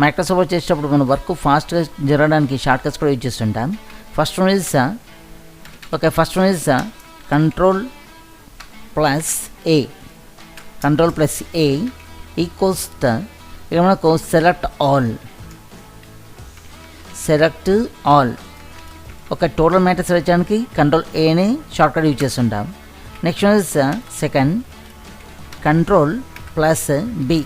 Microsoft చేసేటప్పుడు మన work ఫాస్ట్గా జరగడానికి షార్ట్ కట్స్ కూడా యూజ్ చేస్తుంటాం. First one is control plus A. Control plus A equals ఇక్కడ మనకు సెలెక్ట్ ఆల్. ఒక టోటల్ మ్యాటర్ సెలెక్ట్ చేయడానికి కంట్రోల్ ఏని షార్ట్ కట్ యూజ్ చేస్తుంటాం. Next one is second control plus B.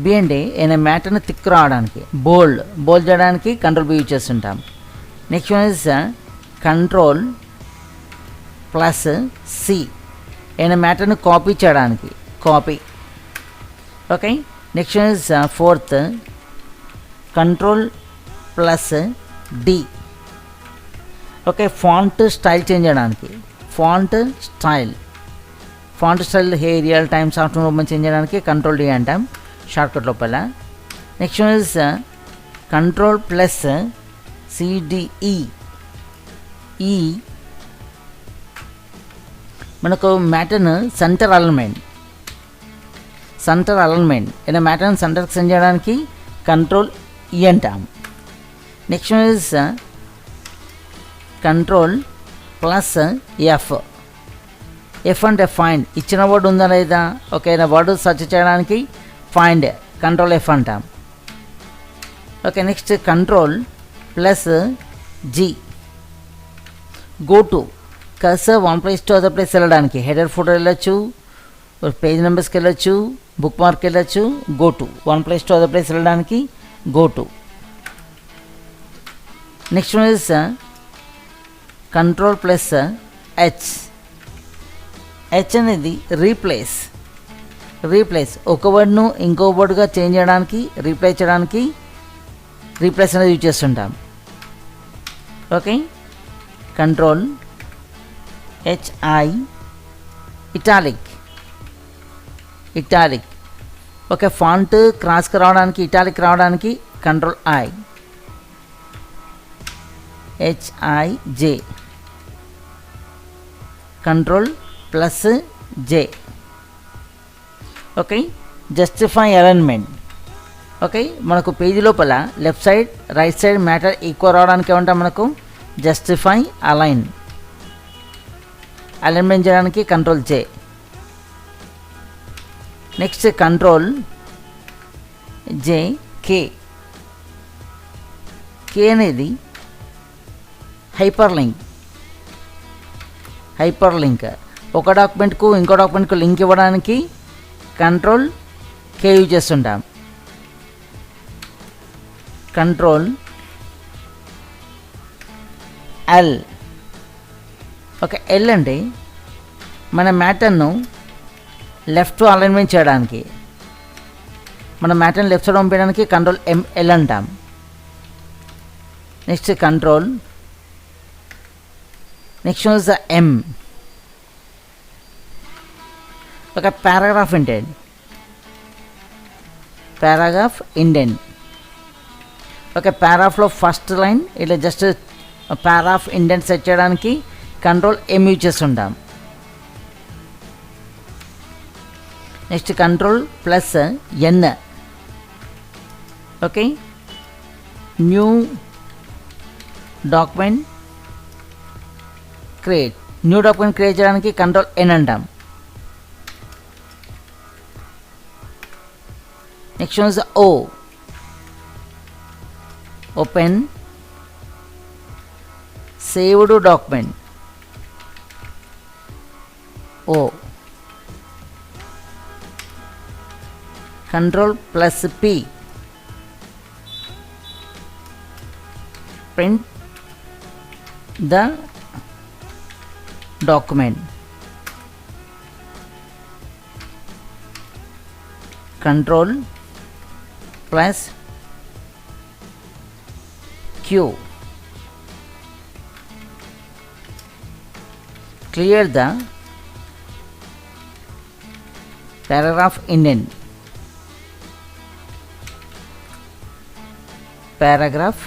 B అంటే ఏదైనా మ్యాటర్ని థిక్ రావడానికి బోల్డ్ చేయడానికి కంట్రోల్ బి యూజ్ చేస్తుంటాం. Next one is control plus C. ఏదైనా మ్యాటర్ని కాపీ చేయడానికి copy. Okay. Next one is fourth control plus D. Okay. Font style change చేయడానికి font style Arial time software open change చేయడానికి control D అంటాం shortcut లోపల. Next one is control plus CDE. ఈ మనకు మ్యాటర్ను centre alignment ఏదైనా మ్యాటర్ని సెంటర్కి send చేయడానికి control E అంటాం. Next one is control plus F అంటే ఫైండ్. ఇచ్చిన వర్డ్ ఉందా లేదా, ఓకే, వర్డ్ సెర్చ్ చేయడానికి ఫైండ్ కంట్రోల్ ఎఫ్ అంటాం. Okay. Next control plus G. Go to. Cursor one place to other place వెళ్ళడానికి హెడర్ ఫోటో వెళ్ళొచ్చు, page నెంబర్స్కి వెళ్ళొచ్చు, బుక్ మార్క్ వెళ్ళొచ్చు. Go to one place to other place వెళ్ళడానికి go to. Next one is control plus H. అనేది replace. ఒక వర్డ్ను ఇంకో వర్డ్గా చేంజ్ చేయడానికి రీప్లేస్ చేయడానికి రీప్లేస్ అనేది యూజ్ చేస్తుంటాం. Okay. Control H I italic. Okay. Font క్రాస్కి రావడానికి ఇటాలిక్ రావడానికి control I. H I J control plus J. Okay. Justify alignment. Okay. మనకు పేజీ లోపల left side right side matter equal రావడానికి ఏమంటాం మనకు జస్టిఫై అలైన్మెంట్ చేయడానికి control J. Next control J K. అనేది హైపర్ లింక్. ఒక డాక్యుమెంట్కు ఇంకో డాక్యుమెంట్కు లింక్ ఇవ్వడానికి కంట్రోల్ కే యూజ్ చేస్తుంటాం. Control L. ఓకే. ఎల్ అంటే మన మ్యాటర్ను లెఫ్ట్ అలైన్మెంట్ చేయడానికి, మన మ్యాటర్ని లెఫ్ట్ సైడ్ పంపించడానికి కంట్రోల్ ఎంఎల్ అంటాం. Next control next is M. ఒక పారాగ్రాఫ్ ఇండెంట్. ఒక పారాగ్రాఫ్లో ఫస్ట్ లైన్ ఇట్లా జస్ట్ పారాగ్రాఫ్ ఇండెంట్ సెట్ చేయడానికి కంట్రోల్ ఎం యూజ్ చేస్తుంటాం. Next control plus N. Okay. New document create చేయడానికి కంట్రోల్ ఎన్ అంటాం. Next one is O. Open saved document O. Control plus P print the document. Control plus Q clear the paragraph indent. Paragraph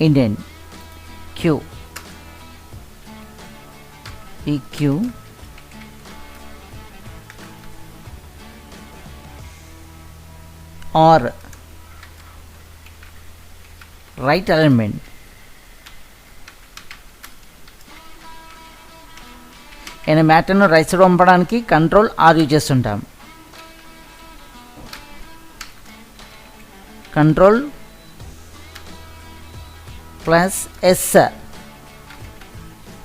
indent. Q. EQ. R. Right alignment. ఏదైనా మ్యాటర్ను right side పంపడానికి control R use చేస్తుంటాం. Control plus S,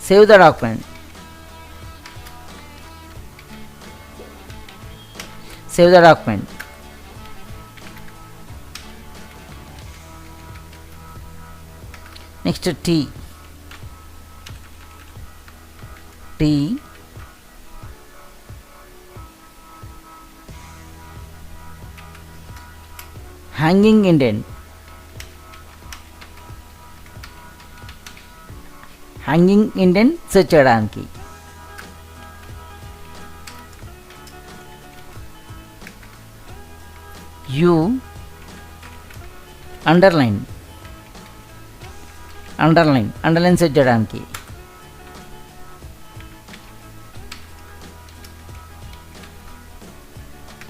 save the document. Save the document. Next T. Hanging indent. Hanging indent search చేయడానికి. U underline search చేయడానికి.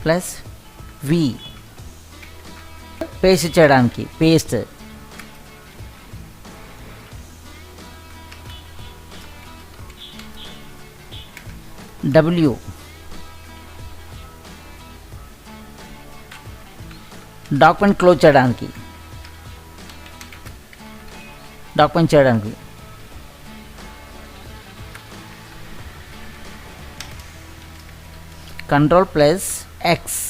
Plus V paste చేయడానికి, paste. W document close చేయడానికి, control plus X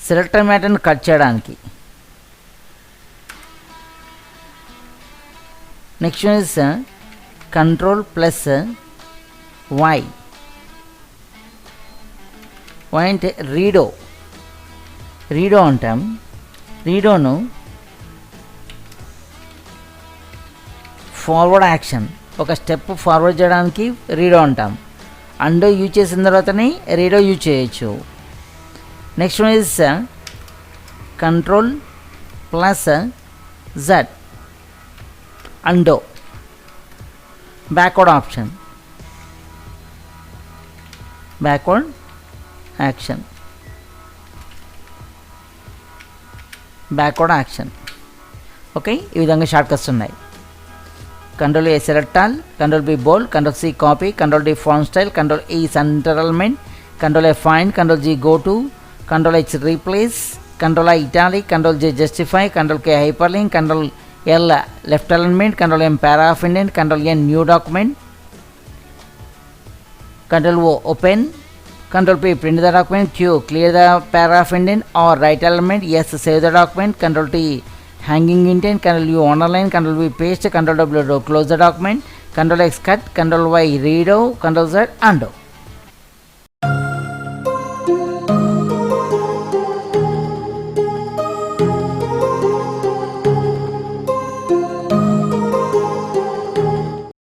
selector మ్యాటర్ని cut చేయడానికి. Next is control plus Y అంటే redo అంటాం. రీడోను forward action, ఒక స్టెప్ ఫార్వర్డ్ చేయడానికి రీడో అంటాం. అండో యూజ్ చేసిన తర్వాతనే రీడో యూజ్ చేయొచ్చు. Next one is control plus Z undo, backward action. Okay, ఈ విధంగా షార్ట్ కట్స్ ఉన్నాయి. Control A select all, control B bold, control C copy, control D font style, control E centre element, control A find, control G go to, control H replace, control I italic, control J justify, control K hyperlink, control L left alignment, control M paragraph indent, control N new document, control O open, control P print the document, Q clear the paragraph indent or right element, S save the document, control T hanging indent, control U underline, control V paste, control W close the document, control X cut, control Y redo, control Z undo.